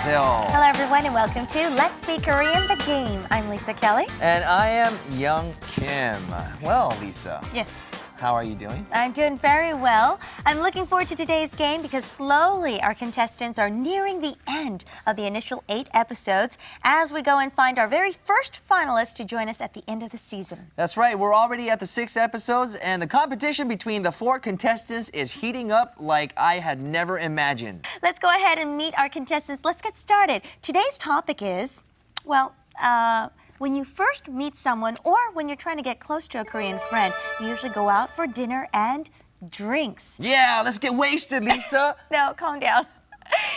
안녕하세요. Hello everyone and welcome to Let's Speak Korean, the game. I'm Lisa Kelly. And I am Young Kim. Well, Lisa, Yes. how are you doing? I'm doing very well. I'm looking forward to today's game because slowly our contestants are nearing the end of the initial 8 episodes as we go and find our very first finalist to join us at the end of the season. That's right, we're already at the 6 episodes, and the competition between the 4 contestants is heating up like I had never imagined. Let's go ahead and meet our contestants. Let's get started. Today's topic is, when you first meet someone or when you're trying to get close to a Korean friend, you usually go out for dinner and drinks. Yeah, let's get wasted, Lisa. No, calm down.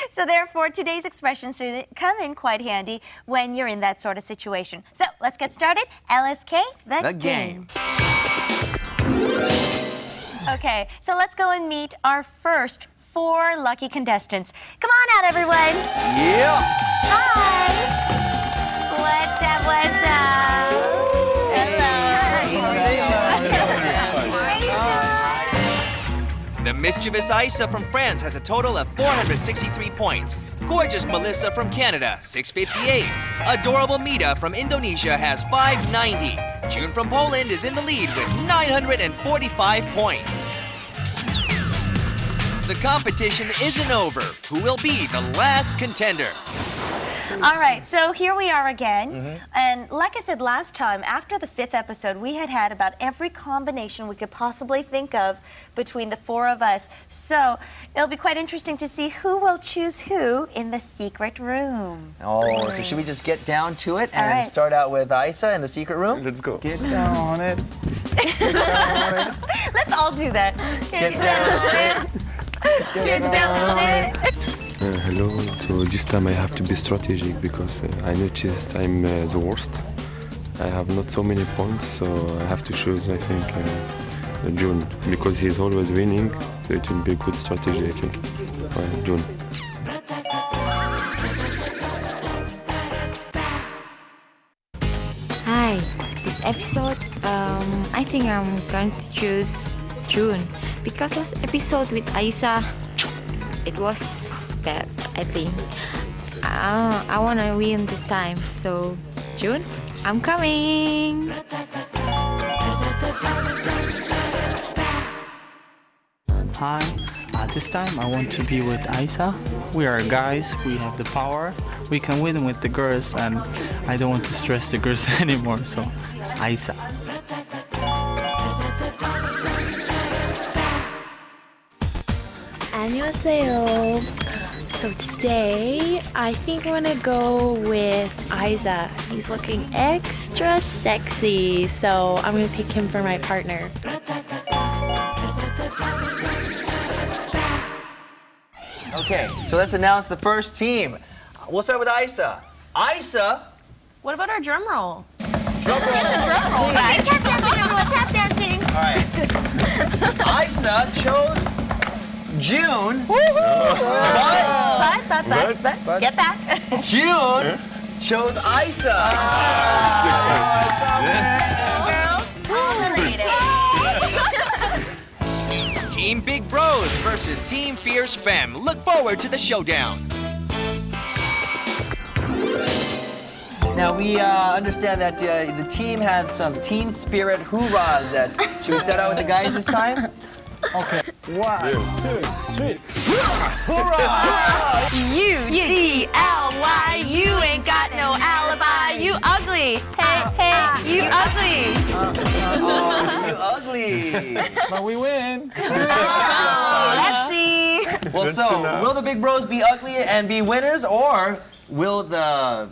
So therefore, today's expressions should come in quite handy when you're in that sort of situation. So let's get started. LSK, the game. Okay, so let's go and meet our first 4 lucky contestants. Come on out, everyone. Yeah. Hi. What's up, what's up? Hello. The mischievous Isa from France has a total of 463 points. Gorgeous Melissa from Canada, 658. Adorable Mita from Indonesia has 590. June from Poland is in the lead with 945 points. The competition isn't over. Who will be the last contender? All right, so here we are again. And like I said last time, after the 5th episode, we had about every combination we could possibly think of between the 4 of us. So it'll be quite interesting to see who will choose who in the secret room. Oh, so should we just get down to it and right. start out with Isa in the secret room? Let's go. Get down on it. Let's all do that. Get down on it. Get down on it. Hello. So this time I have to be strategic because I noticed I'm the worst. I have not so many points, so I have to choose, I think, June, because he's always winning. So it will be a good strategy, I think. June. Hi, this episode, I think I'm going to choose June because last episode with Isa, it was bad, I think. I want to win this time, so June, I'm coming. Hi. This time I want to be with Isa. We are guys. We have the power. We can win with the girls, and I don't want to stress the girls anymore. So, Isa. 안녕하세요. So today, I think I'm gonna go with Isa. He's looking extra sexy, so I'm gonna pick him for my partner. Okay, so let's announce the first team. We'll start with Isa. Isa. What about our drum roll? Drum roll. Okay, tap dancing, everyone, tap dancing. All right. Isa chose June. But, get back. June chose Isa. Girls, eliminated. Team Big Bros versus Team Fierce Femme. Look forward to the showdown. Now we understand that the team has some team spirit hoorahs. Should we start out with the guys this time? Okay. 1, 2, 3. Hoorah! U-G-L-Y, you ain't got no alibi, you ugly. Hey, you ugly. Oh, you ugly. But we win. Let's see. Well, so will the Big Bros be ugly and be winners, or will the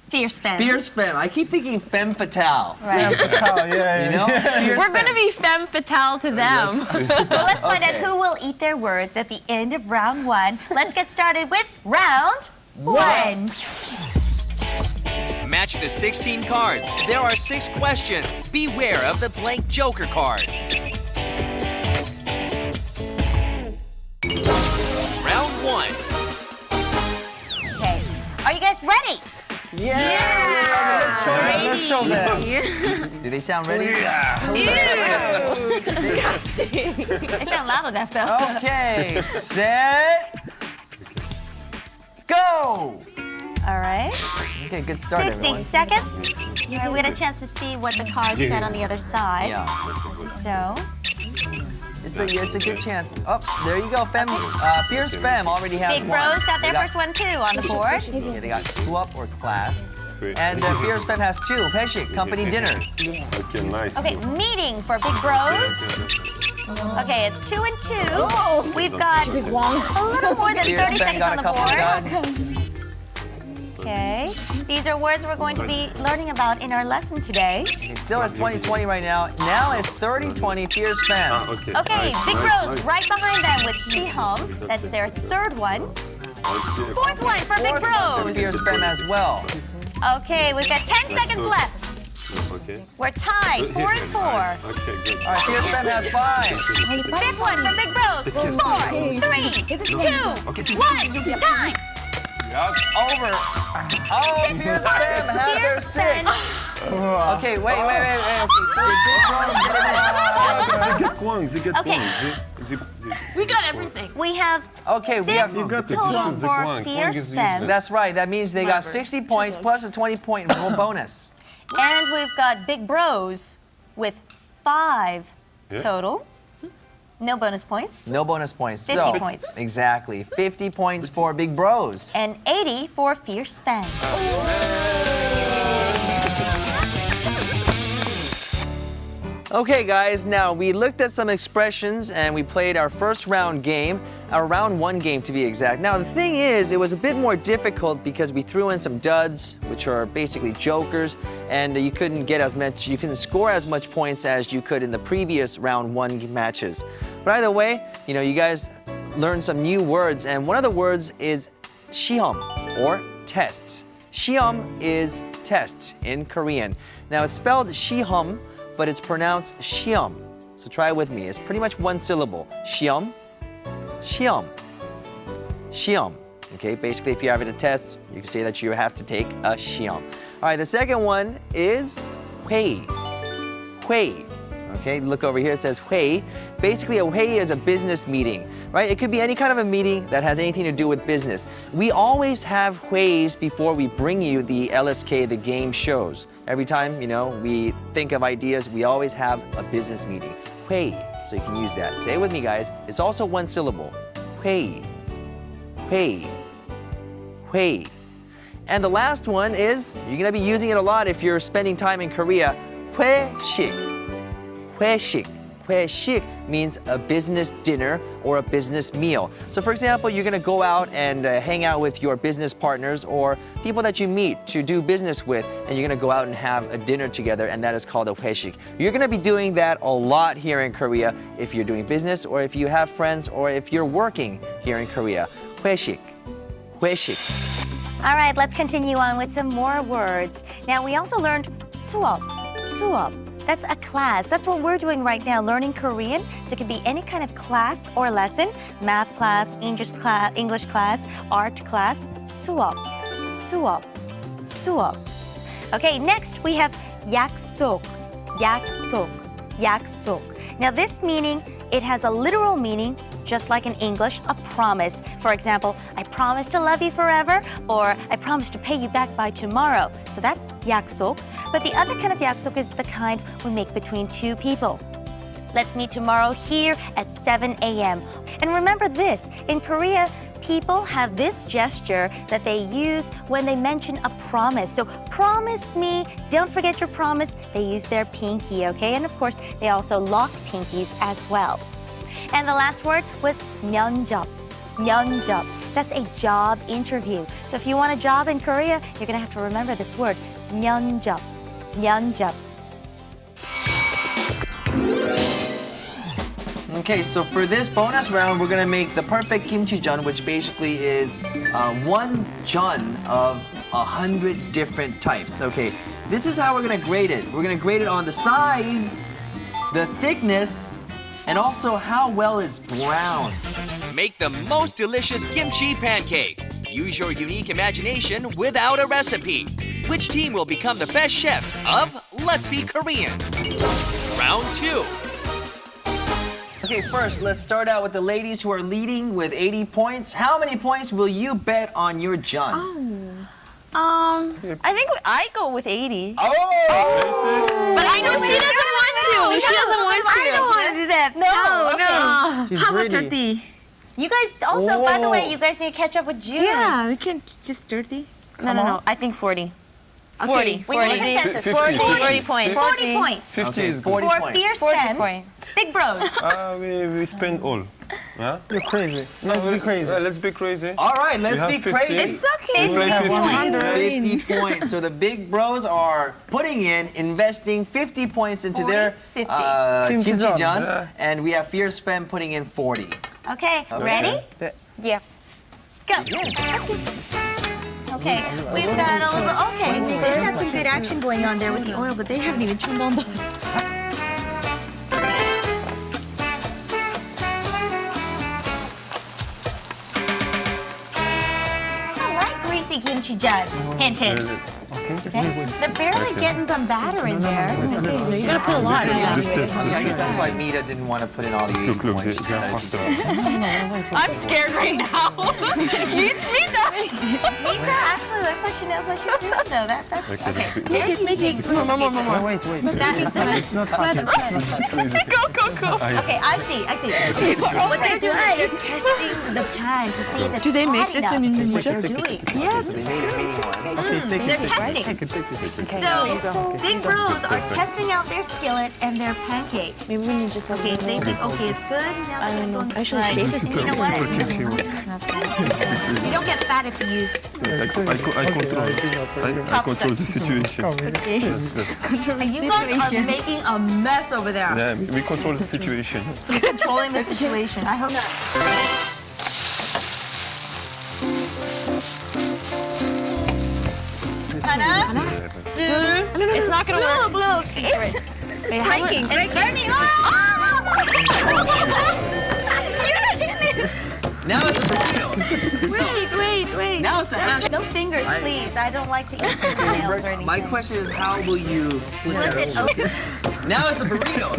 Fierce femme. Fierce Femme? I keep thinking femme fatale. Right. You know? Fierce We're gonna femme. be femme fatale to them. Well, let's find out Okay. who will eat their words at the end of round 1. Let's get started with round 1. Match the 16 cards. There are 6 questions. Beware of the blank joker card. Round 1. Okay. Are you guys ready? Yeah. Let's show them. Do they sound ready? I sound loud enough, though. Okay, set. go! All right. Okay, good start, 60 everyone. seconds. All right, we get a chance to see what the card said on the other side. Yeah, So, it's a good chance. Oh, there you go, Fem. Fierce Fem already has Big one. Bros got their They first one too on the board. Okay, they got two up or class. And Fierce Fem has two. 회식, company dinner. Okay, nice. Okay, meeting for Big Bros. Okay, it's 2 and 2. We've got a little more than 30 Fierce Fem seconds got on a the couple board. duds. Okay, these are words we're going to be learning about in our lesson today. It still is 20-20 right now. Now it's 30-20, Fierce Fem. Okay, Big Bros right behind them with Shihum. That's their third one. Fourth one for Big Fourth one for Bros. Fierce Fem as well. Okay, we've got 10 seconds left. Okay. We're tied, 4 and 4. Okay, good. All right, Fierce Fem has 5. Fifth one for Big Bros. 4, 3, 2, 1, time. Over. Oh, Fierce Fem has their Fierce Fem. 6. Okay, wait. Okay, We got everything. We have Okay, we have- 6 You got the total Kwang. for Kwang Fierce is Fem. useless. That's right. That means they got 60 points plus a 20-point bonus. And we've got Big Bros with 5 total. No bonus points. No bonus points. 50 points. Exactly. 50 points for Big Bros. And 80 for Fierce Fem. Okay, guys, now we looked at some expressions and we played our first round game, our round 1 game to be exact. Now, the thing is, it was a bit more difficult because we threw in some duds, which are basically jokers, and you couldn't score as much points as you could in the previous round 1 matches. But either way, you guys learned some new words, and one of the words is 시험, or test. 시험 is test in Korean. Now, it's spelled 시험, but it's pronounced 시험. So try it with me. It's pretty much one syllable. 시험, 시험, 시험. Okay, basically if you're having a test, you can say that you have to take a 시험. All right, the second one is 회의. 회의. Okay, look over here, it says 회의. Basically, a 회의 is a business meeting, right? It could be any kind of a meeting that has anything to do with business. We always have 회의s before we bring you the LSK, the game shows. Every time, we think of ideas, we always have a business meeting. 회의, so you can use that. Say it with me, guys. It's also one syllable. 회의, 회의, 회의. And the last one is, you're gonna be using it a lot if you're spending time in Korea, 회식. 회식. 회식 means a business dinner or a business meal. So for example, you're gonna go out and hang out with your business partners or people that you meet to do business with, and you're gonna go out and have a dinner together, and that is called a 회식. You're gonna be doing that a lot here in Korea if you're doing business or if you have friends or if you're working here in Korea. 회식. 회식. All right, let's continue on with some more words. Now, we also learned 수업. 수업. That's a class. That's what we're doing right now, learning Korean. So it could be any kind of class or lesson, math class, English class, art class. 수업, 수업, 수업. Okay, next we have 약속, 약속, 약속. Now this meaning, it has a literal meaning, just like in English, a promise. For example, I promise to love you forever, or I promise to pay you back by tomorrow. So that's 약속. But the other kind of 약속 is the kind we make between two people. Let's meet tomorrow here at 7 a.m. And remember this, in Korea, people have this gesture that they use when they mention a promise. So promise me, don't forget your promise. They use their pinky, okay? And of course, they also lock pinkies as well. And the last word was 면접. 면접. That's a job interview. So if you want a job in Korea, you're gonna have to remember this word, 면접. 면접. Okay, so for this bonus round, we're gonna make the perfect kimchi jun, which basically is one jun of 100 different types. Okay, this is how we're gonna grade it. We're gonna grade it on the size, the thickness, and also how well it's browned. Make the most delicious kimchi pancake. Use your unique imagination without a recipe. Which team will become the best chefs of Let's Speak Korean? Round 2. Okay, first, let's start out with the ladies who are leading with 80 points. How many points will you bet on your Jun? I think I go with 80. Oh! But I know she doesn't want to. She doesn't want to. I don't want to do that. No. She's How about greedy. 30? You guys also, by the way, you guys need to catch up with June. Yeah, we can just 30. No. I think 40. 40. We need a consensus. 50. 40 points. 40 points. 50 is good. 40 For points. fierce 40 femmes, points. big bros. We spend all. Yeah? You're crazy. Let's be crazy. Let's be crazy. All right, let's We be have 50. crazy. It's okay. We play 50 50. points. 50 points. So the big bros are investing 50 points into 40, their 50. kimchi Kimchi-jeon. Jun, Yeah. and we have fierce femme putting in 40. Okay, ready? Yeah. Go. Okay, we've got a little. Okay, they've got some good action going on there with the oil, but they haven't even turned on the. I like greasy kimchi jug. Hint, hint. Okay. They're barely getting the batter in there. You gotta put a lot. Just test. I guess that's why Mita didn't want to put in all the 80 Look, points. they She are said- faster. I'm scared right now. Mita! Mita actually looks like she knows what she's doing, though. That's Okay, let's be. Make it. More. Wait. that is It's not hot. Go. Okay, I see. What they're doing is they're testing the pan to see if it's Do they make hot this enough. in Is Indonesia? what they're doing. Yes. They made a mini one. Okay, take it. They're testing. Take it. So big bros are testing out their skillet and their pancake. Maybe we need just Okay, they think, okay, it's good. Now they're going to Actually, try. shape is And you know what? Super kimchi. You don't get fat if you use. I control the situation. You guys are making a mess over there. Yeah, we control the situation. You're controlling the situation. I hope not. Hannah? It's not gonna work. Look, it's breaking. It's burning. Now it's a burrito. Wait. Now it's a hash. No fingers, please. I don't like to eat fingernails or anything. My question is, how will you flip Flip that it over? open. Now it's a burrito.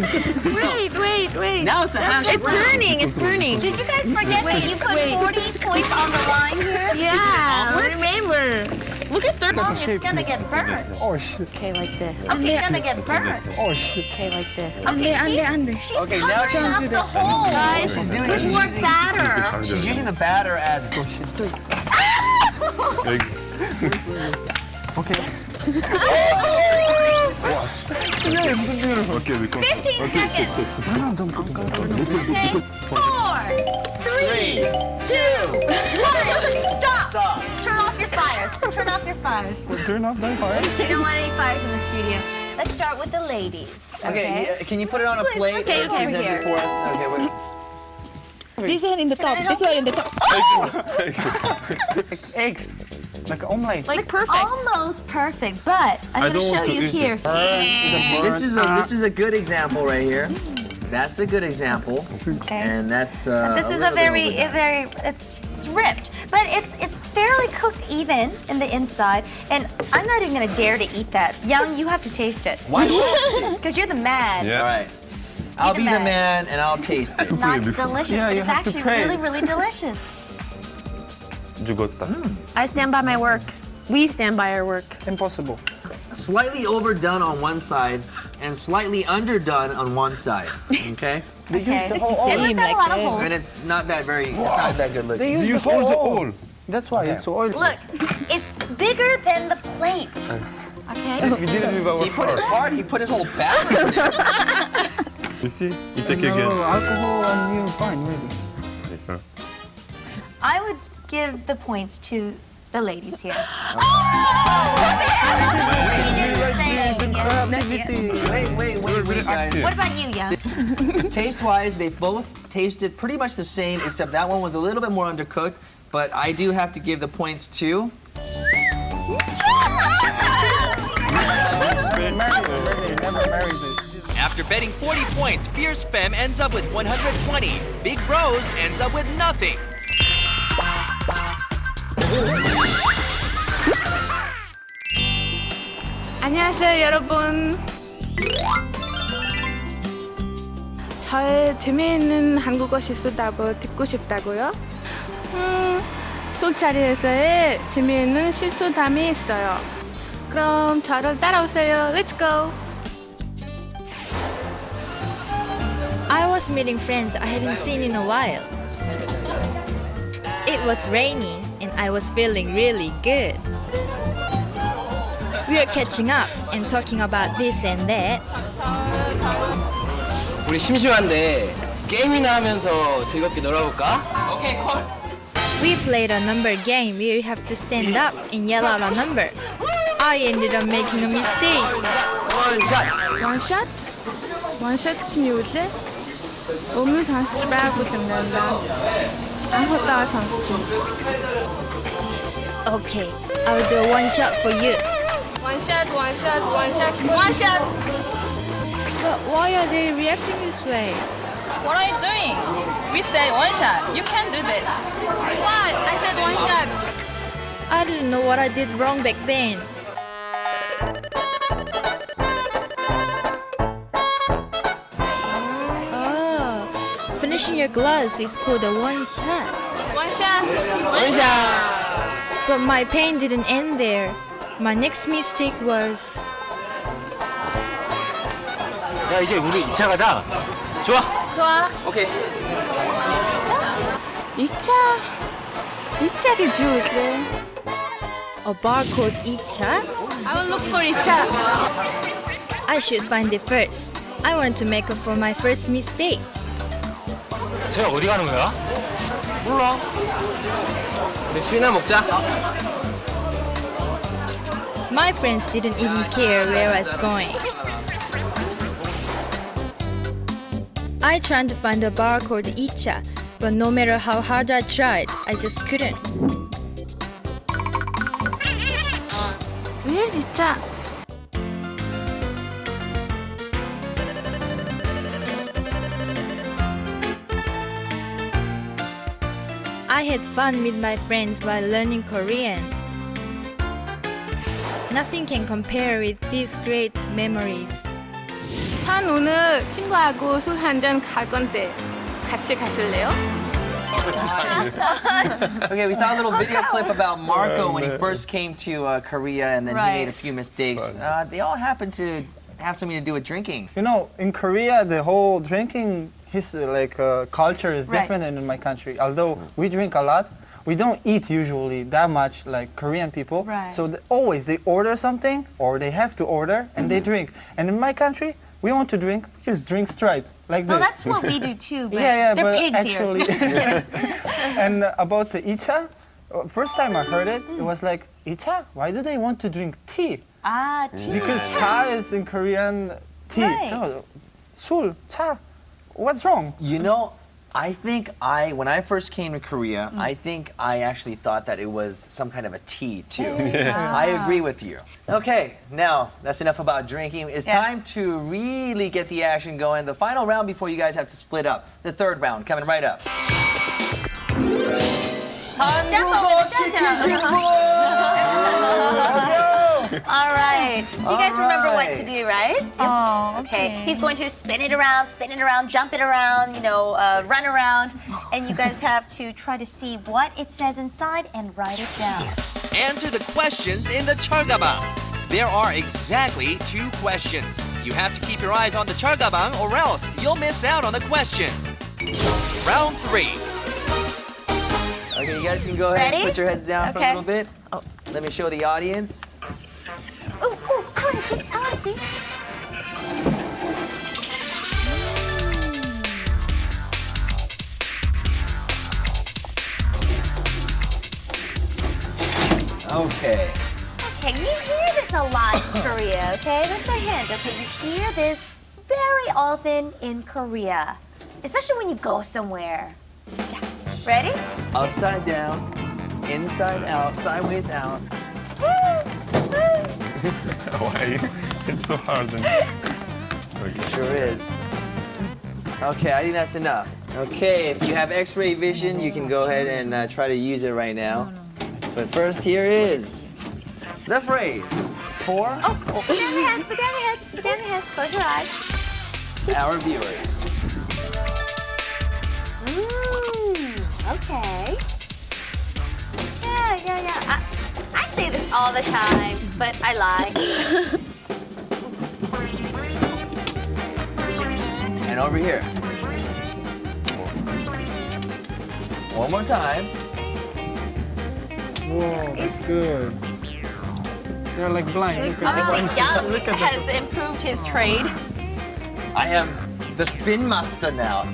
Wait. Now it's a hash It's brown. burning. Did you guys forget that you put 40 points on the line here? Yeah. Remember. Look at 30. It's gonna get burnt. Oh shit. Okay, like this. Okay, it's gonna get burnt. Oh shit. Okay, like this. Okay, she's Okay, now covering she's up the hole. Guys, she's doing it. With She's more using, batter. she's using the batter as. Okay. Okay, we control. 15 seconds. No, don't put it. Okay, 4, 3, 2, 1. Stop. Turn off your fires. Turn off your fires. Turn off the fire. We don't want any fires in the studio. Let's start with the ladies. Okay, can you put it on a Please, plate let's and go over present here. it for us? Okay, This one in the top. This one in the top. Eggs. Like an omelet. Like perfect. Almost perfect, but I'm going to show you here. This is a good example right here. That's a good example, and that's. This is a very, it's ripped, but it's fairly cooked even in the inside. And I'm not even going to dare to eat that. Young, you have to taste it. Why? Because you're the man. All right. I'll be the man and I'll taste it. Not delicious, Yeah, but you it's have to actually pray. really, really delicious. 죽었다. I stand by my work. We stand by our work. Impossible. Slightly overdone on one side and slightly underdone on one side. Okay? They use the whole And oil. we've got a lot of And holes. it's not that good They looking. use Use the all the whole oil. That's why it's so oily. Look, it's bigger than the plate. Okay? We did it with our He put his heart. heart, he put his whole battery in there. You see? You take again. No, alcohol and you're fine, really. Yes, huh? I would give the points to the ladies here. Wait, guys. What about you, Young? Taste-wise, they both tasted pretty much the same, except that one was a little bit more undercooked. But I do have to give the points to. Never married this. After betting 40 points, Fierce Femme ends up with 120. Big Bros ends up with nothing. 안녕하세요, 여러분. 저의 재미있는 한국어 실수답을 듣고 싶다고요? 술자리에서의 재미있는 실수담이 있어요. 그럼 저를 따라오세요. Let's go. I was meeting friends I hadn't seen in a while. It was raining and I was feeling really good. We were catching up and talking about this and that. 우리 심심한데 게임이나 하면서 즐겁게 놀아볼까? 오케이, 콜. We played a number game where you have to stand up and yell out a number. I ended up making a mistake. 원샷. 원샷? 원샷 için yürüdü. Olmuyor şansçı ben buldum. Anlattığa şansçı. Okay, I'll do one shot for you. One shot, one shot, one shot, one shot. But why are they reacting this way? What are you doing? We said one shot. You can't do this. What? I said one shot. I didn't know what I did wrong back then. Oh, finishing your glass is called a one shot. One shot. 원샷. But my pain didn't end there. My next mistake was 야, 이제 우리 2차 가자. 좋아. 좋아. 오케이. 이차게 주우세. a bar called icha. I will look for 이차. I should find it first. I want to make up for my first mistake. 쟤 어디 가는 거야? 몰라. 우리 술이나 먹자. My friends didn't even care where I was going. I tried to find a bar called icha, but no matter how hard I tried, I just couldn't. Where's 이차? I had fun with my friends while learning Korean. Nothing can compare with these great memories. 전 오늘 친구하고 술 한잔 갈 건데 같이 가실래요? Okay, we saw a little video clip about Marco when he first came to Korea and then he made a few mistakes. They all happen to have something to do with drinking. You know, in Korea, the whole drinking culture is Right. different than in my country. Although we drink a lot, we don't eat usually that much like Korean people. Right. So always they order something or they have to order and they drink. And in my country, we want to drink, we just drink straight like Well, this. that's what we do too, but Yeah, they're but pigs actually, here. and about the icha, first time I heard it, it was like, icha? Why do they want to drink tea? Ah, tea. Because cha is in Korean tea. Right. So, 술, cha. What's wrong? You know, I think when I first came to Korea, I think I actually thought that it was some kind of a tea too. I agree with you. Okay, now that's enough about drinking. It's time to really get the action going. The final round before you guys have to split up. The third round coming right up. 한국어 시키신 분! All right. So you guys remember what to do, right? Oh, Okay. He's going to spin it around, jump it around, run around. And you guys have to try to see what it says inside and write it down. Answer the questions in the chargabang. There are exactly 2 questions. You have to keep your eyes on the chargabang or else you'll miss out on the question. Round 3. Okay, you guys can go ahead Ready? and put your heads down for a Okay. little bit. Let me show the audience. Ooh, I want to see. Okay. Okay, you hear this a lot in Korea, okay? That's a hint, okay? You hear this very often in Korea, especially when you go somewhere. 자, ready? Upside down, inside out, sideways out. Why? It's so hard. Sure is. Okay, I think that's enough. Okay, if you have X-ray vision, you can go ahead and try to use it right now. But first, here is the phrase for Put down your hands, put down your hands, put down your hands, close your eyes. our viewers. Okay. Yeah. I say this all the time, but I lie. And over here. One more time. Whoa, that's good. They're like blind. Look at Obviously, Young Look at has improved his trade. I am the spin master now.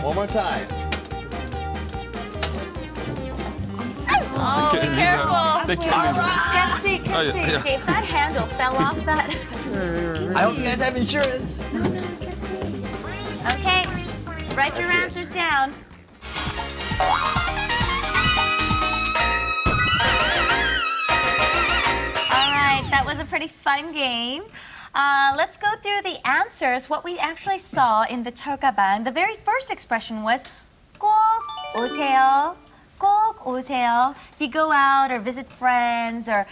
One more time. Oh, be careful. Take it Can't see. yeah. Okay, if that handle fell off that. I hope you guys have insurance. Okay, write your That's it. answers down. All right, that was a pretty fun game. Let's go through the answers, what we actually saw in the 철가방. The very first expression was 꼭 오세요. 꼭 오세요. If you go out or visit friends or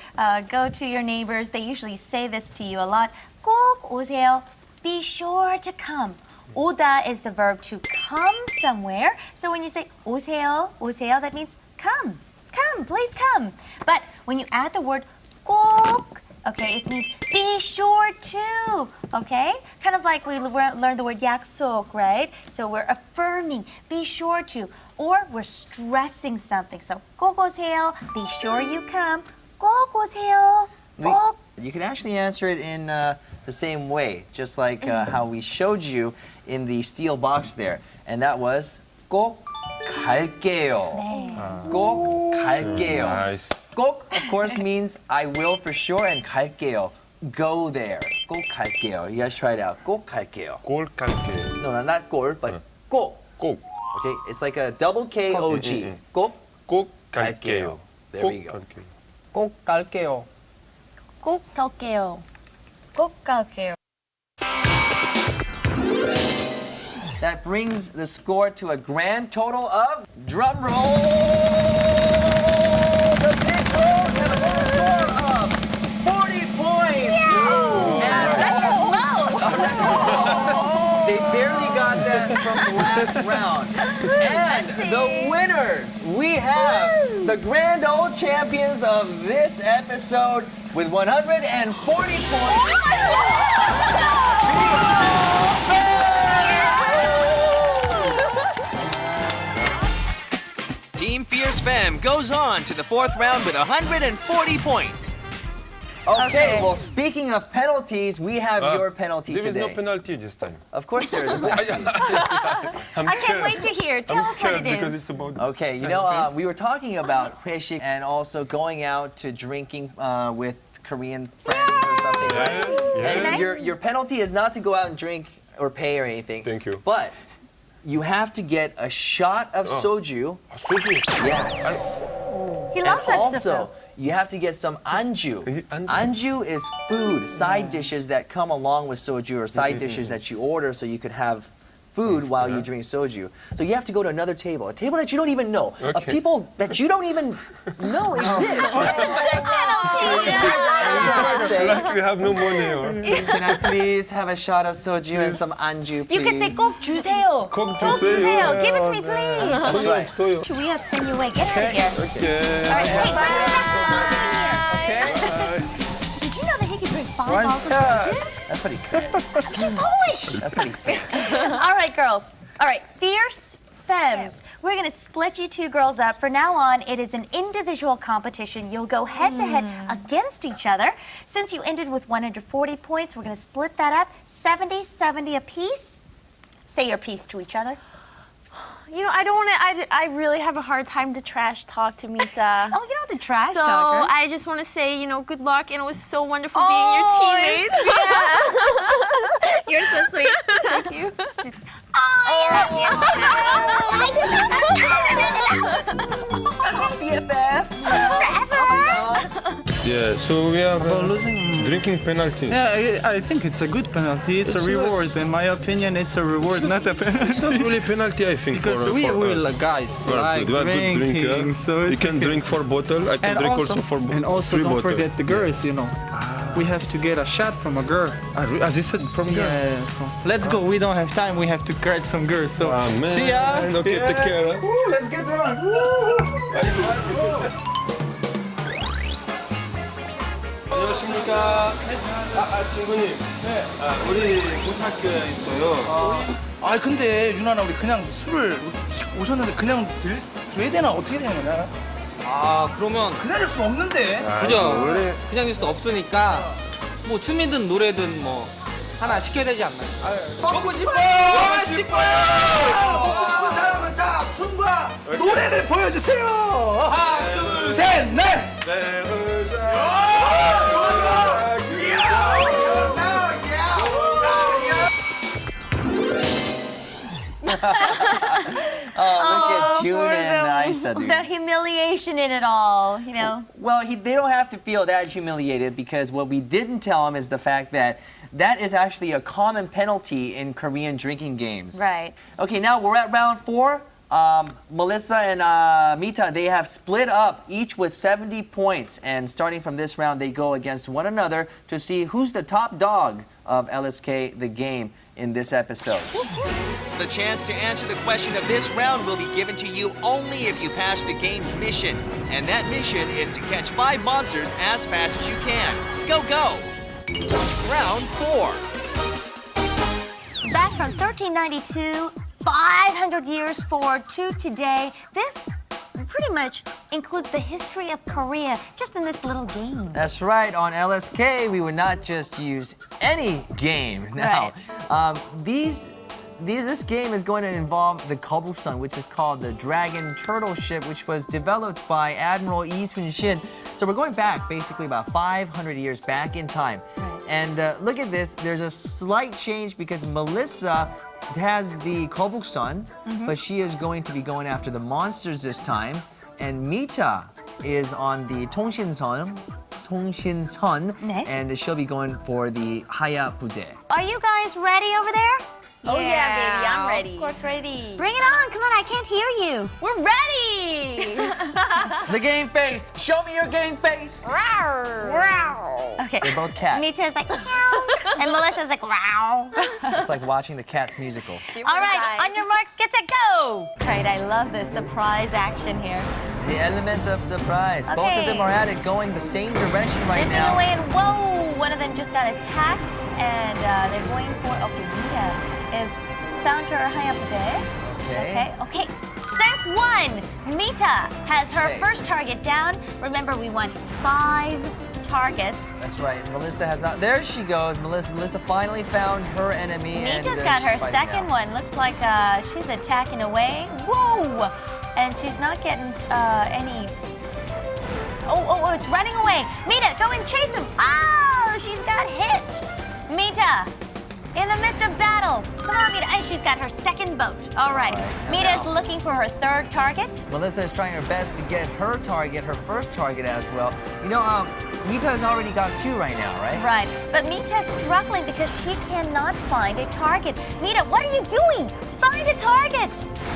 go to your neighbors, they usually say this to you a lot. 꼭 오세요. Be sure to come. 오다 is the verb to come somewhere. So when you say 오세요, 오세요, that means come. Come, please come. But when you add the word 꼭, okay, it means be sure to, okay? Kind of like we learned the word 약속, right? So we're affirming, be sure to, or we're stressing something. So 꼭 오세요, be sure you come. 꼭 오세요, 꼭. You can actually answer it in the same way, just like how we showed you in the steel box there. And that was 꼭 갈게요. 꼭 갈게요. Nice. 꼭, of course, means I will for sure, and 갈게요, go there. 꼭 갈게요. You guys try it out. 꼭 갈게요. 꼴 갈게. No, not 골, but 꼭. 꼭. Okay, it's like a double K-O-G. 꼭 꼭 갈게요. 갈게요. There 꼭 we go. 갈게요. 꼭 갈게요. 꼭 갈게요. 꼭 갈게요. That brings the score to a grand total of, drum roll, the Big Girls have a total score of 40 points. They barely got that from the last round. And the winners, we have the grand old champions of this episode with 140 Team Fierce Femme goes on to the fourth round with 140 points. Okay, well, speaking of penalties, we have your penalty There today. is no penalty this time. Of course there is a penalty. I can't wait to hear. Tell I'm us what scared it because is. it's about. Okay, you know, we were talking about 회식 and also going out to drinking with Korean friends or something, right? Yes. And your penalty is not to go out and drink or pay or anything. Thank you. But you have to get a shot of soju. 소주. Yes. He And loves that also, stuff. you have to get some anju. Anju is food, side dishes that come along with soju or side dishes that you order so you could have food while you drink soju. So you have to go to another table, a table that you don't even know, of Okay. people that you don't even know exist. Like we have no money or. Can I please have a shot of soju and some anju, please? You can say 꼭 주세요. 꼭 꼭 주세요. 주세요. Give it to me, please. That's right. 없어요. Should we have to send you away? Get out of here. Okay. All right, hey, Okay. Did you know that he could drink 5 One bottles of shot. soju? That's what he says. He's Polish. That's what he thinks. All right, girls. All right, Fierce Femmes. We're going to split you two girls up. From now on, it is an individual competition. You'll go head-to-head against each other. Since you ended with 140 points, we're going to split that up, 70-70 apiece. Say your piece to each other. You know, I don't want to. I really have a hard time to trash talk to Mita. Oh, you don't have to trash So talk her. I just want to say, you know, good luck, and it was so wonderful being your teammates. You're so sweet. Thank you. BFF. Yeah, so we have drinking penalty. Yeah, I think it's a good penalty. It's a reward. In my opinion, it's a reward, not a penalty. It's not really penalty, I think. Because for we're us. like guys, We are like good. We are good drinking, drinker. so You it's can okay. drink 4 bottles. I can And drink also, also 4 bottles. and also 3 don't bottles. forget the girls, you know. we have to get a shot from a girl. As you said, from girl. Yeah, so let's go. We don't have time. We have to catch some girls. So Man. see ya. Okay, take care. Let's get one. 안녕하십니까. 친구님. 네. 우리 고등학교에 있어요. 아 근데 유나나 우리 그냥 술을 오셨는데 그냥 드려야 되나 어떻게 되는 거냐? 아 그러면 그냥 줄 수 없는데. 그죠? 그냥 줄 수 없으니까 뭐 춤이든 노래든 뭐 하나 시켜야 되지 않나요? 먹고 싶어요. 먹고 싶어요. 먹고 싶은 사람은 자 춤과 노래를 보여주세요. 하나 둘 셋 넷. Look at June poor and Isa, dude. The humiliation in it all, you know. Well, they don't have to feel that humiliated because what we didn't tell them is the fact that that is actually a common penalty in Korean drinking games. Right. Okay, now we're at round 4. Melissa and Mita, they have split up, each with 70 points. And starting from this round, they go against one another to see who's the top dog of LSK, the game, in this episode. The chance to answer the question of this round will be given to you only if you pass the game's mission. And that mission is to catch 5 monsters as fast as you can. Go, go! Round 4. Back from 1392, 500 years forward to today, this pretty much includes the history of Korea just in this little game. That's right. On LSK, we would not just use any game. Now, this game is going to involve the Gobuksun, which is called the Dragon Turtle Ship, which was developed by Admiral Lee Sun-shin. So we're going back basically about 500 years back in time. And look at this. There's a slight change because Melissa has the Gobuksun, but she is going to be going after the monsters this time. And Mita is on the Tongshinsun, and she'll be going for the Hayabude. Are you guys ready over there? Oh yeah, baby, I'm ready. Of course, ready. Bring it on. Come on, I can't hear you. We're ready. The game face. Show me your game face. Okay. They're both cats. Mita's like, meow, and Melissa's like, wow. It's like watching the Cats musical. All right, on your marks, get set, go. Great, I love this surprise action here. The element of surprise. Both of Okay. them are at it, going the same direction right Zipping now. away, and whoa, one of them just got attacked, and they're going for, okay, Mita is found her Hayabude. Okay. Step 1, Mita has her first target down. Remember, we want 5 targets. That's right. Melissa has not. There she goes. Melissa finally found her enemy. Mita's got her second one. Looks like she's attacking away. Whoa! And she's not getting any. Oh, it's running away. Mita, go and chase him. Oh, she's got hit. Mita, in the midst of battle. Come on, Mita. And she's got her second boat. All right. Mita's looking for her third target. Melissa is trying her best to get her target, her first target as well. You know, Mita's already got 2 right now, right? Right. But Mita's struggling because she cannot find a target. Mita, what are you doing? Find a target.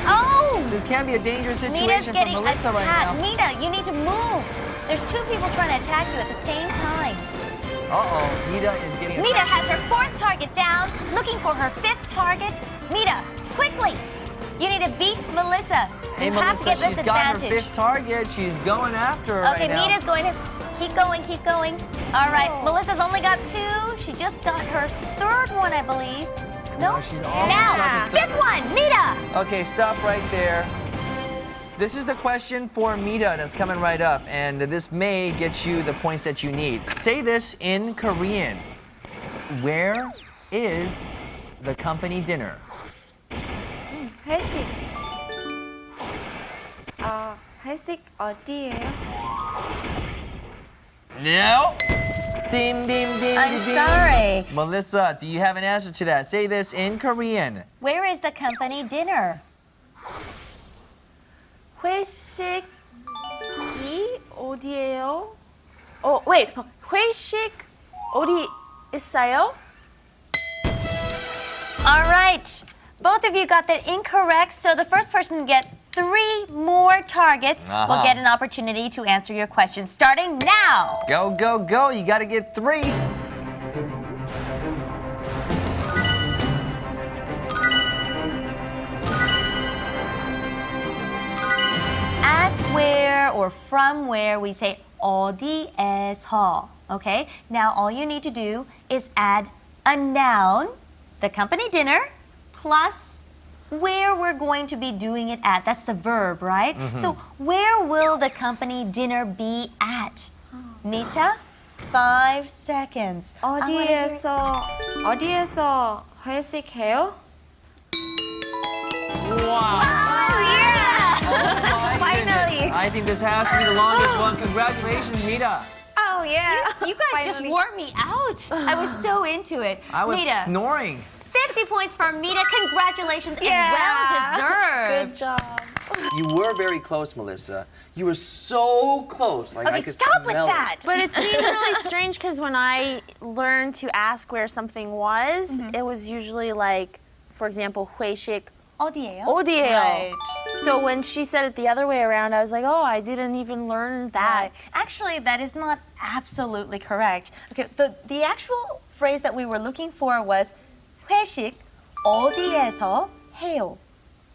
Oh! This can be a dangerous Mita's situation for getting Melissa attacked. right now. Mita, you need to move. There's 2 people trying to attack you at the same time. Uh-oh, Mita is getting Mita has her 4th target down, looking for her 5th target. Mita, quickly. You need to beat Melissa. Hey, You Melissa, have to get this she's got her advantage. 5th target. She's going after her Okay, right now. Mita's going to keep going. All right, Melissa's only got 2. She just got her 3rd one, I believe. No? she's almost Now, got the 5th one, Mita. Okay, stop right there. This is the question for Mita that's coming right up, and this may get you the points that you need. Say this in Korean. Where is the company dinner? 회식. 회식 어디에요? No. Dim, dim, dim, I'm dim. sorry. Melissa, do you have an answer to that? Say this in Korean. Where is the company dinner? 회식이 어디예요? Oh, wait. 회식 어디 있어요? All right. Both of you got that incorrect, so the first person to get 3 3 more targets will Uh-huh. get an opportunity to answer your questions starting now. Go, go, go. You got to get 3. At where or from where we say 어디에서. Okay? Now all you need to do is add a noun, the company dinner, plus where we're going to be doing it at. That's the verb, right? So where will the company dinner be at? Nita, 5 seconds. 어디에서 회식해요? Finally. I think this has to be the longest one. Congratulations, Mita. Oh yeah. You guys just wore me out. I was so into it. I was Mita, snoring. 50 points for Mita. Congratulations and well deserved. Good job. You were very close, Melissa. You were so close. Like I Okay, could stop with smell it. that. But it seemed really strange because when I learned to ask where something was, it was usually like, for example, 회식 어디예요? 어디예요? Right. So when she said it the other way around, I was like, oh, I didn't even learn that. Right. Actually, that is not absolutely correct. Okay, the actual phrase that we were looking for was 회식 어디에서 해요.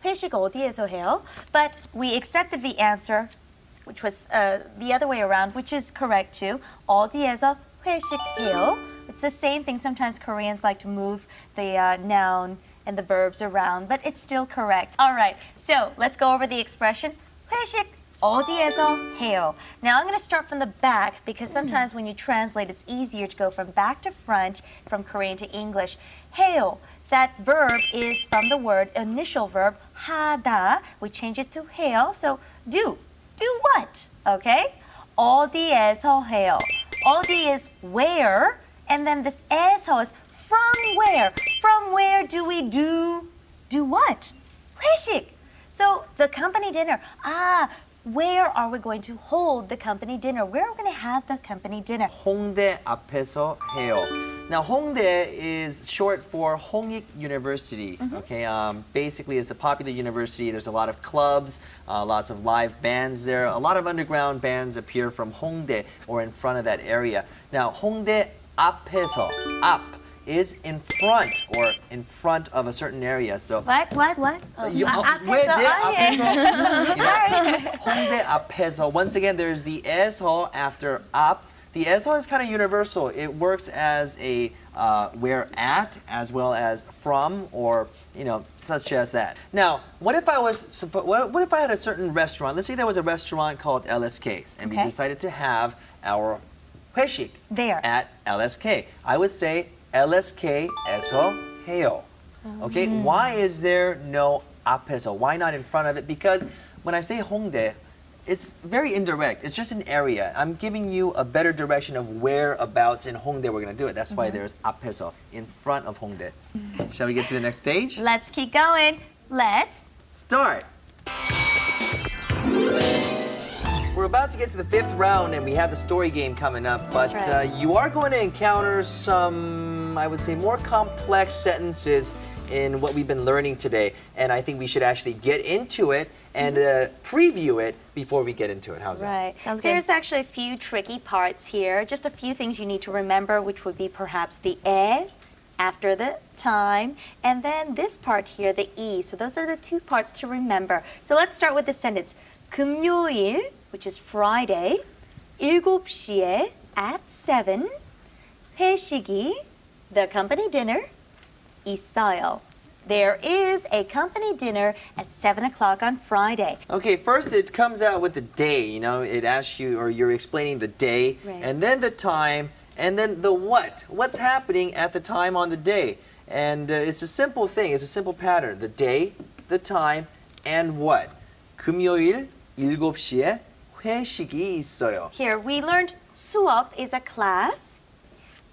회식 어디에서 해요. But we accepted the answer, which was the other way around, which is correct too. 어디에서 회식해요. It's the same thing. Sometimes Koreans like to move the noun and the verbs around, but it's still correct. All right, so let's go over the expression. 회식 어디에서 해요. Now I'm going to start from the back because sometimes when you translate, it's easier to go from back to front, from Korean to English. 해요. That verb is from the word, initial verb, 하다. We change it to 해요, so do. Do what? Okay? 어디에서 해요. 어디 is where, and then this 에서 is from where. From where do we do what? 회식. So the company dinner. Where are we going to hold the company dinner? Where are we going to have the company dinner? 홍대 앞에서 해요. Now, Hongdae is short for Hongik University. Okay, basically it's a popular university. There's a lot of clubs, lots of live bands there. A lot of underground bands appear from Hongdae or in front of that area. Now, Hongdae 앞에서, up is in front or in front of a certain area. So What? where Hongdae 앞에서. Once again, there's the 에서 after up. The 에서 is kind of universal. It works as a where at as well as from or such as that. Now, what if I had a certain restaurant? Let's say there was a restaurant called LSK's and we decided to have our 회식 there at LSK. I would say LSK에서 해요. Okay, why is there no 앞에서? Why not in front of it? Because when I say Hongdae, it's very indirect. It's just an area. I'm giving you a better direction of whereabouts in Hongdae we're going to do it. That's why there's 앞에서, in front of Hongdae. Shall we get to the next stage? Let's keep going. Let's start. We're about to get to the 5th round and we have the story game coming up, but you are going to encounter some, I would say, more complex sentences in what we've been learning today, and I think we should actually get into it and preview it before we get into it. How's that? Right. Sounds good. There's actually a few tricky parts here. Just a few things you need to remember, which would be perhaps the 에 after the time, and then this part here, the 이. So those are the 2 parts to remember. So let's start with the sentence. 금요일, which is Friday, 7시에 at 7, 회식이, the company dinner, 있어요. There is a company dinner at 7 o'clock on Friday. Okay, first it comes out with the day, it asks you, or you're explaining the day, and then the time, and then the what. What's happening at the time on the day? And it's a simple thing, it's a simple pattern. The day, the time, and what? 금요일 7시에 회식이 있어요. Here, we learned 수업 is a class.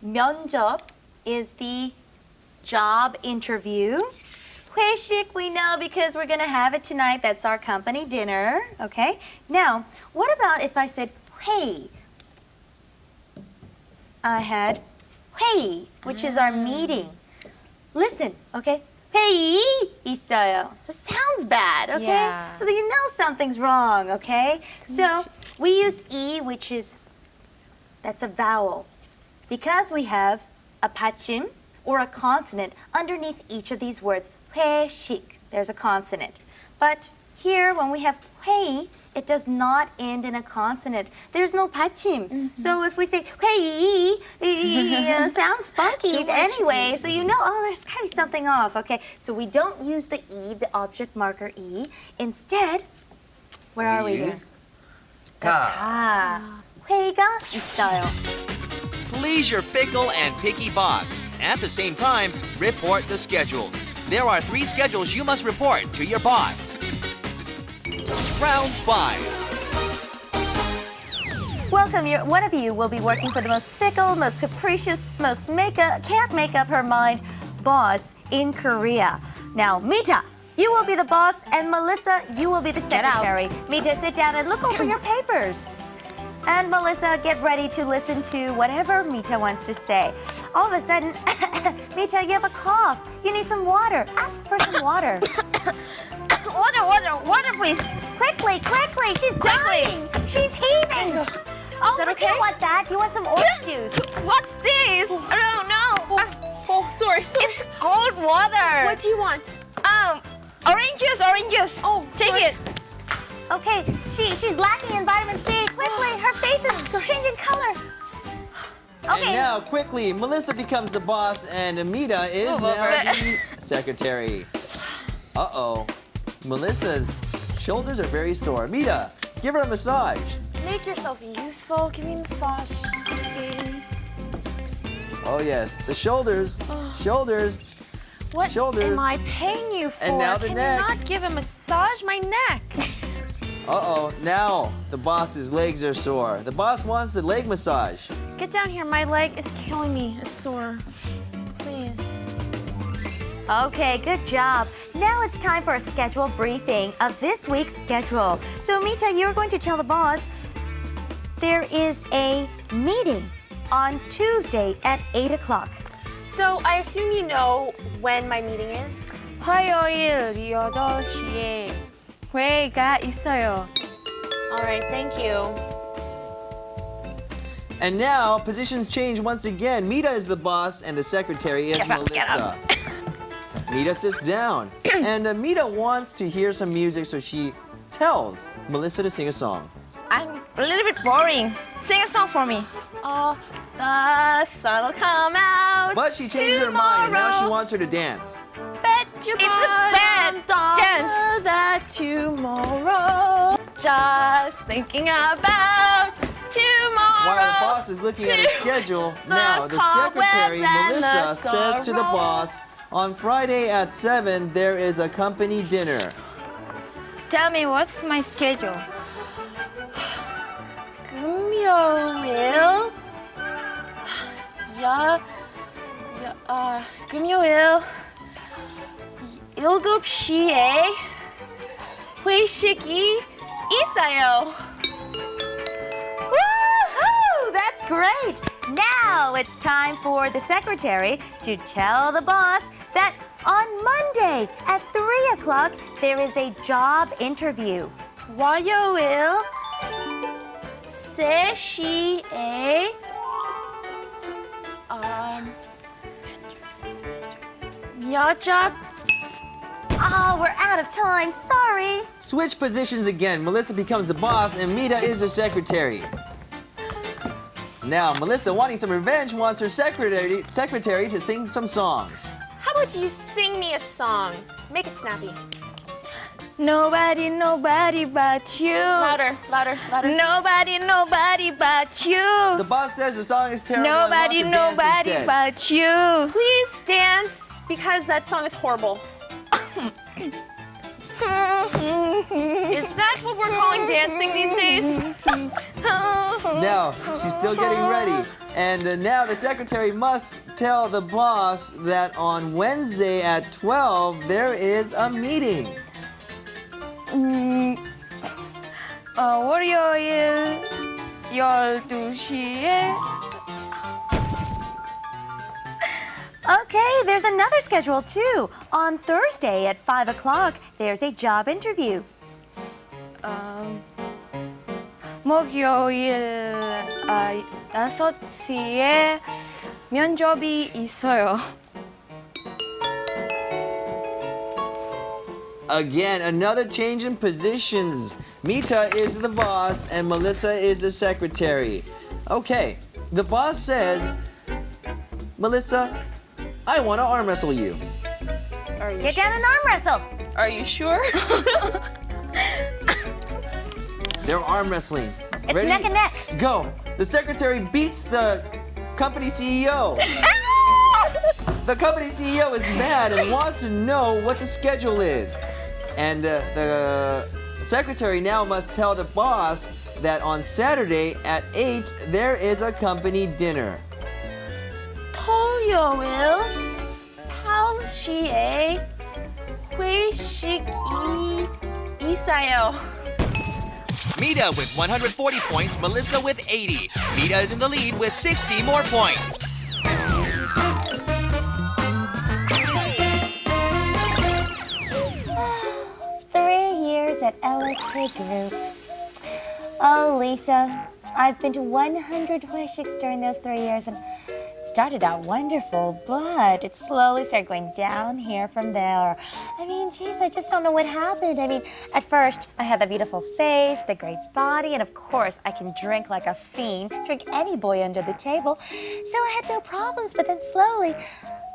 면접 is the job interview. 회식 we know because we're going to have it tonight. That's our company dinner. Okay? Now, what about if I said 회의? I had 회의, which is our meeting. Listen, okay? 회의 있어요. That sounds bad, okay? Yeah. So that you know something's wrong, okay? So we use E, which is, that's a vowel. Because we have a 받침 or a consonant underneath each of these words. 회식, there's a consonant. But here, when we have 회의, it does not end in a consonant. There's no 받침. So if we say 회의, it sounds funky anyway. So you know, oh, there's got to be something off. Okay, so we don't use the E, the object marker E. Instead, where are we? use 가. 회의가 있어요. Please your fickle and picky boss. At the same time, report the schedules. There are 3 schedules you must report to your boss. Round 5. Welcome. One of you will be working for the most fickle, most capricious, most can't make up her mind boss in Korea. Now, Mita, you will be the boss, and Melissa, you will be the secretary. Mita, sit down and look over your papers. And Melissa, get ready to listen to whatever Mita wants to say. All of a sudden, Mita, you have a cough. You need some water. Ask for some water. Water, please. Quickly, quickly. She's dying. She's heaving. Oh, but you don't want that. You want some orange juice. What's this? Oh no. Sorry. It's cold water. What do you want? Orange juice. Oh, take sorry. it. Okay, she's lacking in vitamin C. Quickly, her face is changing color. And Okay, now, quickly, Melissa becomes the boss, and Amita is Move now over. the secretary. Uh-oh. Melissa's shoulders are very sore. Amita, give her a massage. Make yourself useful. Give me a massage. Oh, yes, the shoulders. Shoulders. What Shoulders. am I paying you for? And now the Can neck. you not give a massage my neck? Uh-oh, now the boss's legs are sore. The boss wants a leg massage. Get down here. My leg is killing me. It's sore. Please. okay, good job. Now it's time for a schedule briefing of this week's schedule. So, Mita, you're going to tell the boss there is a meeting on Tuesday at 8 o'clock. So I assume you know when my meeting is? 화요일 8시에 회의가 있어요. All right, thank you. And now, positions change once again. Mita is the boss, and the secretary is Melissa. Mita sits down, and Mita wants to hear some music, so she tells Melissa to sing a song. I'm a little bit boring. Sing a song for me. The sun will come out. But she changed her mind, and now she wants her to dance. Bet your It's a bad $1 dance. that tomorrow. Just thinking about tomorrow. While the boss is looking at her schedule, now the cobwebs secretary, and Melissa, the says to the sorrow. boss, on Friday at 7, there is a company dinner. Tell me what's my schedule. 금요일. 금요일 7시에 회식이 있어요. Woohoo! That's great! Now it's time for the secretary to tell the boss that on Monday at 3 o'clock there is a job interview. 화요일 3시에 몇 job? Oh, we're out of time. Sorry. Switch positions again. Melissa becomes the boss, and Mita is the secretary. Now, Melissa, wanting some revenge, wants her secretary to sing some songs. How about you sing me a song? Make it snappy. Nobody but you. Louder. Nobody but you. The boss says the song is terrible and wants Nobody to dance instead. but you. Please dance because that song is horrible. Is that what we're calling dancing these days? Now, she's still getting ready. And now the secretary must tell the boss that on Wednesday at 12, there is a meeting. 월요일 12시에 Okay, there's another schedule too. On Thursday at 5 o'clock, there's a job interview. 목요일 5시에 면접이 있어요. Again, another change in positions. Mita is the boss and Melissa is the secretary. Okay, the boss says, Melissa, I want to arm wrestle you. Get down and arm wrestle. Are you sure? They're arm wrestling. It's Ready? neck and neck. Go. The secretary beats the company CEO. The company CEO is mad and wants to know what the schedule is. And the secretary now must tell the boss that on Saturday at 8 there is a company dinner. 토요일 8시에 회식이 있어요. Mita with 140 points, Melissa with 80. Mita is in the lead with 60 more points. At LSK Group. Oh, Lisa, I've been to 100 회식s during those 3 years and it started out wonderful, but it slowly started going down here from there. I mean, geez, I just don't know what happened. I mean, at first, I had the beautiful face, the great body, and of course, I can drink like a fiend, drink any boy under the table. So I had no problems, but then slowly,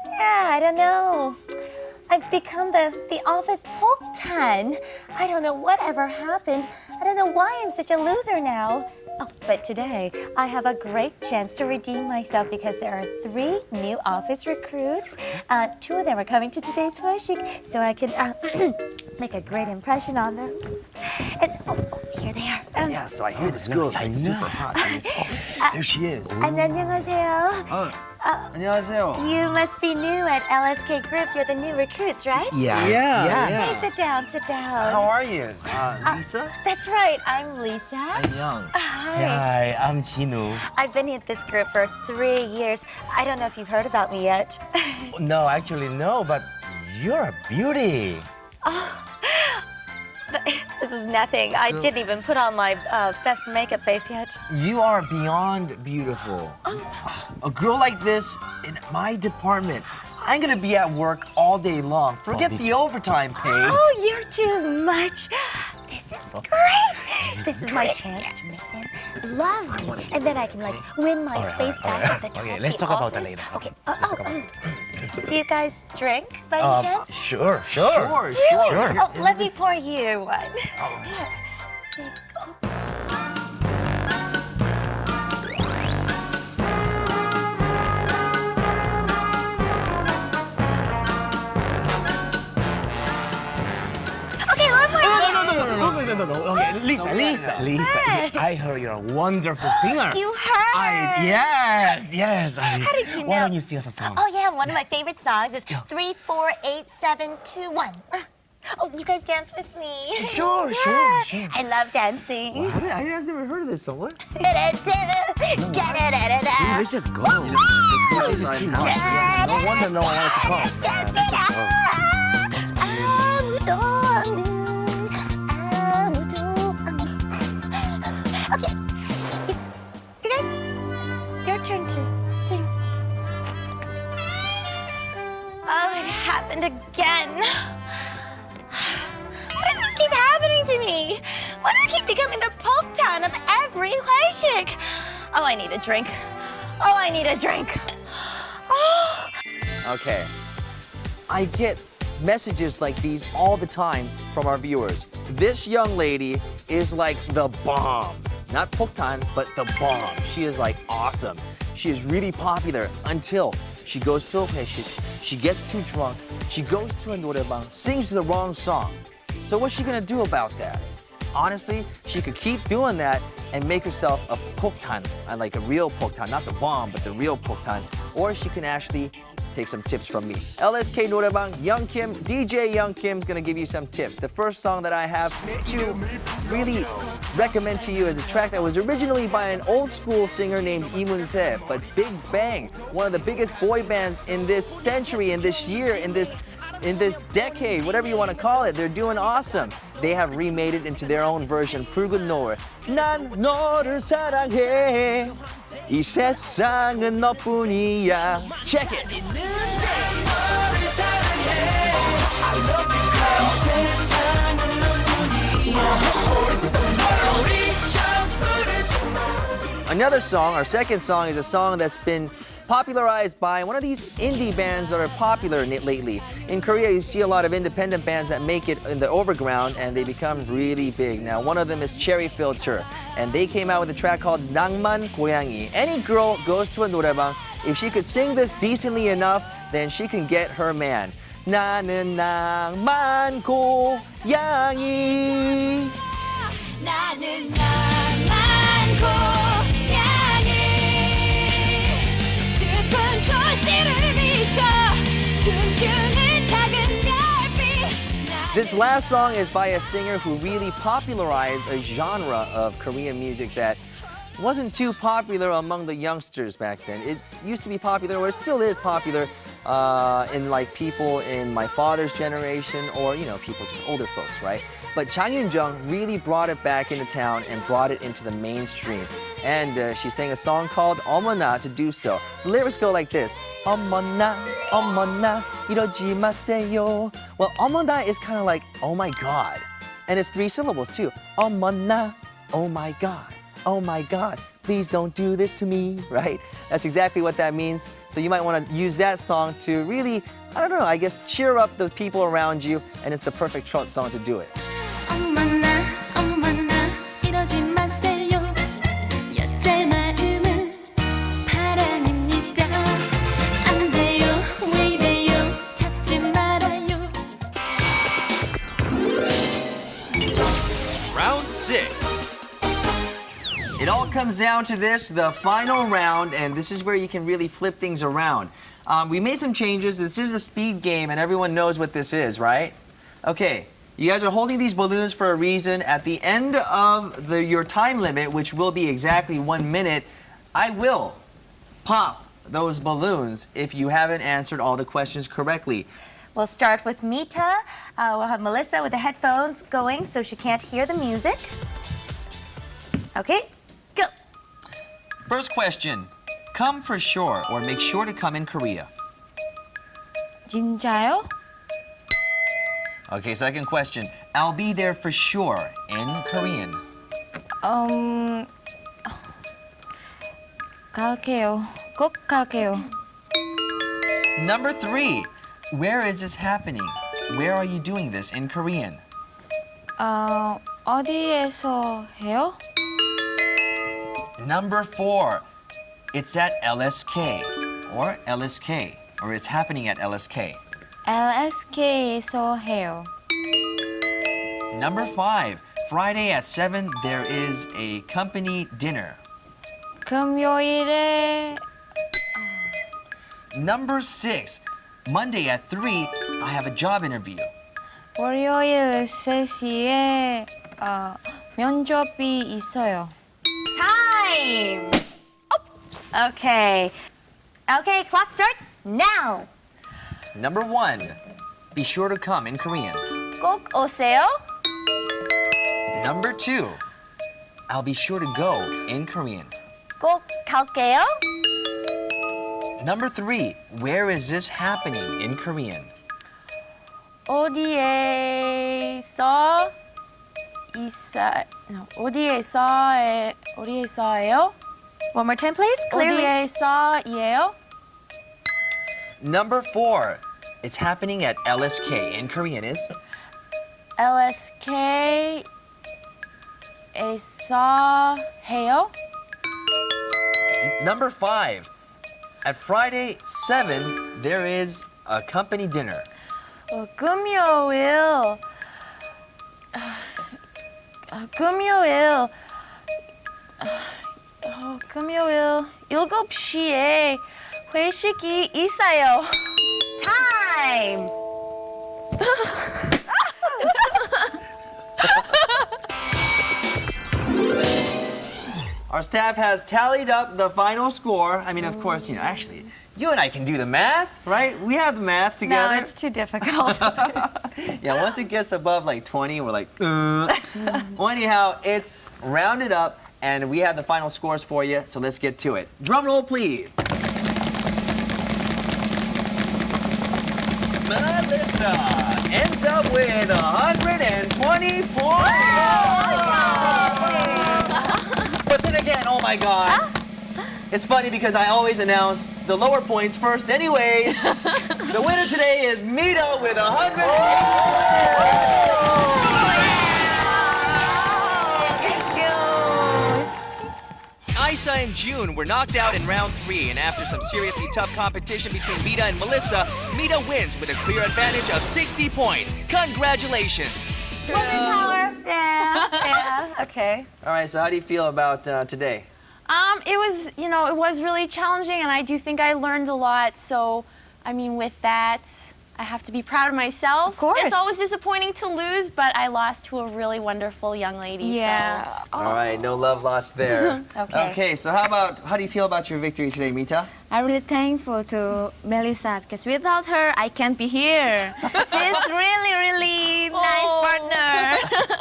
yeah, I don't know. I've become the office 폭탄. I don't know whatever happened. I don't know why I'm such a loser now. Oh, but today I have a great chance to redeem myself because there are 3 new office recruits. 2 of them are coming to today's 회식, so I can make a great impression on them. And here they are. Yeah, so I hear this girl's like super hot. There she is. 안녕하세요. 안녕하세요. You must be new at LSK Group. You're the new recruits, right? Yeah. Hey, sit down, sit down. How are you? Lisa? That's right. I'm Lisa. I'm Young. Hi. Hi, I'm Chinu. I've been at this group for 3 years. I don't know if you've heard about me yet. No, actually no, but you're a beauty. This is nothing. I didn't even put on my best makeup face yet. You are beyond beautiful. A girl like this in my department, I'm gonna be at work all day long. Forget the overtime pay. Oh, you're too much. This is great. This is my chance to make them love me. And then I can like win my space back at the top Okay, of let's the talk about that office. later. Okay. Do you guys drink by any chance? Sure. Really? Oh, let me pour you one. Here. There you go. Okay, one more. No. Okay, Lisa. I heard you're a wonderful singer. You heard? Yes. How did you know? Why don't you sing us a song? Oh yeah, one of my favorite songs is 3, 4, 8, 7, 2, 1. Oh, you guys dance with me? Sure. I love dancing. I've never heard of this song. What? Let's just go. This is too much. No wonder no one wants to come. Let's just go. Okay, you guys, it's your turn to sing. Oh, it happened again. Why does this keep happening to me? Why do I keep becoming the 폭탄 of every 회식? Oh, I need a drink. Oh. Okay. I get messages like these all the time from our viewers. This young lady is like the bomb. Not 폭탄, but the bomb. She is like awesome. She is really popular until she goes to a 회식, she gets too drunk, she goes to a 노래방, sings the wrong song. So what's she gonna do about that? Honestly, she could keep doing that and make herself a 폭탄, like a real 폭탄, not the bomb, but the real 폭탄. Or she can actually take some tips from me. LSK 노래방, Young Kim, DJ Young Kim's gonna give you some tips. The first song that I have to really recommend to you is a track that was originally by an old school singer named Lee Moon-se, but Big Bang, one of the biggest boy bands in this century, in this year, in this decade, whatever you want to call it, they're doing awesome. They have remade it into their own version, 붉은 노을. 난 너를 사랑해. 이 세상은 너뿐이야. Check it. Another song, our second song, is a song that's been popularized by one of these indie bands that are popular lately. In Korea, you see a lot of independent bands that make it in the overground and they become really big. Now, one of them is Cherry Filter, and they came out with a track called 낭만 고양이. Any girl goes to a 노래방, if she could sing this decently enough, then she can get her man. 나는 낭만 고양이. 나는 낭만 고양이. This last song is by a singer who really popularized a genre of Korean music that wasn't too popular among the youngsters back then. It used to be popular, or it still is popular, in like people in my father's generation, or people just older folks, right? But Chang Yun-jung really brought it back into town and brought it into the mainstream. And she sang a song called 어머나 to do so. The lyrics go like this. 어머나, 어머나, 이러지 마세요. Well, 어머나 is kind of like, oh my God. And it's 3 syllables too. 어머나, oh my God. Oh my God, please don't do this to me, right? That's exactly what that means. So you might want to use that song to really, I don't know, I guess cheer up the people around you, and it's the perfect trot song to do it. 어머나 어머나 이러지 마세요 여자의 마음은 바람입니다 안 돼요 왜 이래요 찾지 말아요 Round 6. It all comes down to this, the final round, and this is where you can really flip things around. We made some changes. This is a speed game, and everyone knows what this is, right? Okay, you guys are holding these balloons for a reason. At the end of your time limit, which will be exactly 1 minute, I will pop those balloons if you haven't answered all the questions correctly. We'll start with Mita. We'll have Melissa with the headphones going so she can't hear the music. Okay, go. First question, come for sure or make sure to come in Korea. 진짜요? Okay, second question, I'll be there for sure in Korean. 갈게요. 꼭 갈게요. Number 3, where is this happening? Where are you doing this in Korean? 어디에서 해요? Number 4, it's at LSK or LSK, or it's happening at LSK. LSK에서 해요. Number 5, Friday at 7, there is a company dinner. 금요일에 Number 6, Monday at 3, I have a job interview. 월요일 3시에 면접이 있어요. Time! Oops. Okay. Okay, clock starts now. Number 1, be sure to come in Korean. 꼭 오세요. Number 2, I'll be sure to go in Korean. 꼭 갈게요. Number 3, where is this happening in Korean? 어디에서 어디에서예요? One more time, please. Clearly. 어디에서예요? Number 4, it's happening at LSK in Korean is? LSK에서 해요? Number 5, at Friday 7, there is a company dinner. 금요일 7시에 회식이 있어요. Time. Our staff has tallied up the final score. I mean, of course, actually, you and I can do the math, right? We have the math together. No, it's too difficult. Yeah, once it gets above like 20, we're like, Well, anyhow, it's rounded up, and we have the final scores for you, so let's get to it. Drum roll, please. Melissa ends up with 120 points. But then again, oh my God. It's funny because I always announce the lower points first anyways. The winner today is Mita with 100. Isa and June were knocked out in round 3, and after some seriously tough competition between Mita and Melissa, Mita wins with a clear advantage of 60 points. Congratulations! Woman power. Yeah. Okay. All right, so how do you feel about today? It was, it was really challenging, and I do think I learned a lot. So, I mean, with that, I have to be proud of myself. Of course. It's always disappointing to lose, but I lost to a really wonderful young lady. Yeah. So. All right, no love lost there. Okay. Okay, so how do you feel about your victory today, Mita? I'm really thankful to Melissa because without her, I can't be here. She's really, really nice partner.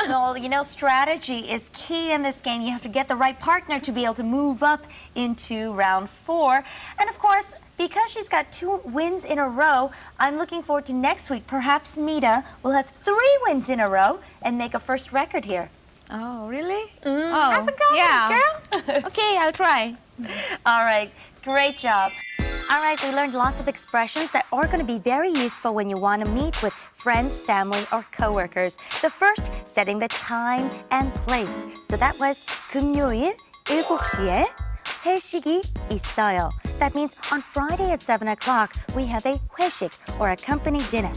Well, strategy is key in this game. You have to get the right partner to be able to move up into round 4. And of course, because she's got 2 wins in a row, I'm looking forward to next week. Perhaps Mita will have 3 wins in a row and make a first record here. Oh, really? Have some confidence, girl. Okay, I'll try. All right, great job. All right, we learned lots of expressions that are going to be very useful when you want to meet with friends, family, or coworkers. The first, setting the time and place. So that was 금요일 7시에 회식이 있어요. That means on Friday at 7 o'clock, we have a 회식, or a company dinner.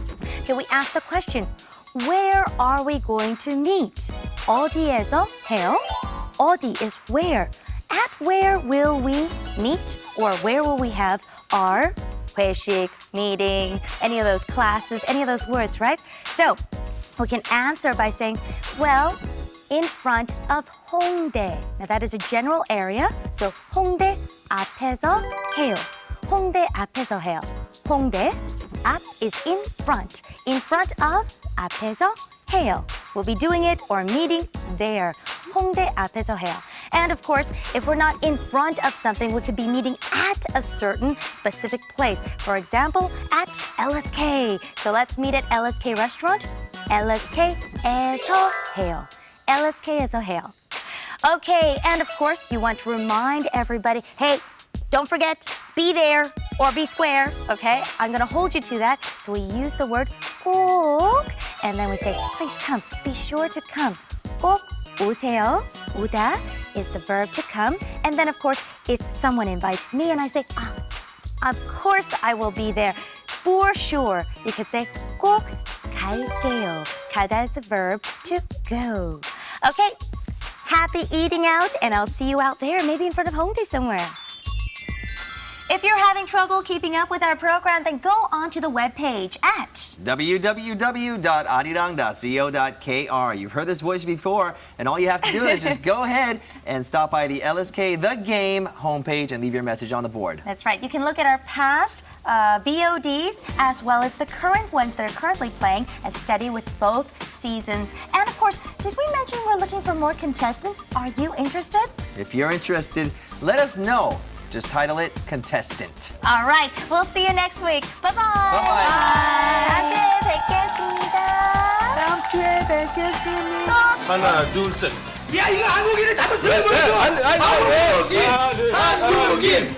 Here we ask the question, where are we going to meet? 어디에서 해요? 어디 is where. At where will we meet, or where will we have our 회식, meeting, any of those classes, any of those words, right? So we can answer by saying, well, in front of Hongdae. Now that is a general area, so Hongdae 앞에서 해요. Hongdae 앞에서 해요. Hongdae, 앞 is in front of, 앞에서 해요. We'll be doing it or meeting there. Hongdae 앞에서 해요. And of course, if we're not in front of something, we could be meeting at a certain specific place. For example, at LSK. So let's meet at LSK restaurant. LSK에서 해요. LSK에서 해요. Okay, and of course, you want to remind everybody, hey, don't forget, be there or be square, okay? I'm gonna hold you to that. So we use the word 꼭, and then we say, please come, be sure to come. 꼭 오세요. 오다 is the verb to come. And then, of course, if someone invites me and I say, of course I will be there. For sure, you could say 꼭 갈게요. 가다 is the verb to go. Okay, happy eating out, and I'll see you out there, maybe in front of Hongdae somewhere. If you're having trouble keeping up with our program, then go onto the webpage at www.arirang.co.kr. You've heard this voice before, and all you have to do is just go ahead and stop by the LSK The Game homepage and leave your message on the board. That's right. You can look at our past VODs as well as the current ones that are currently playing and study with both seasons. And of course, did we mention we're looking for more contestants? Are you interested? If you're interested, let us know. Just title it Contestant. All right. We'll see you next week. Bye-bye. Bye-bye. 다음 주에 뵙겠습니다. 다음 주에 뵙겠습니다. 하나, 둘, 셋. 야, 이거 한국인의 자존심을 보여줘! 한국인!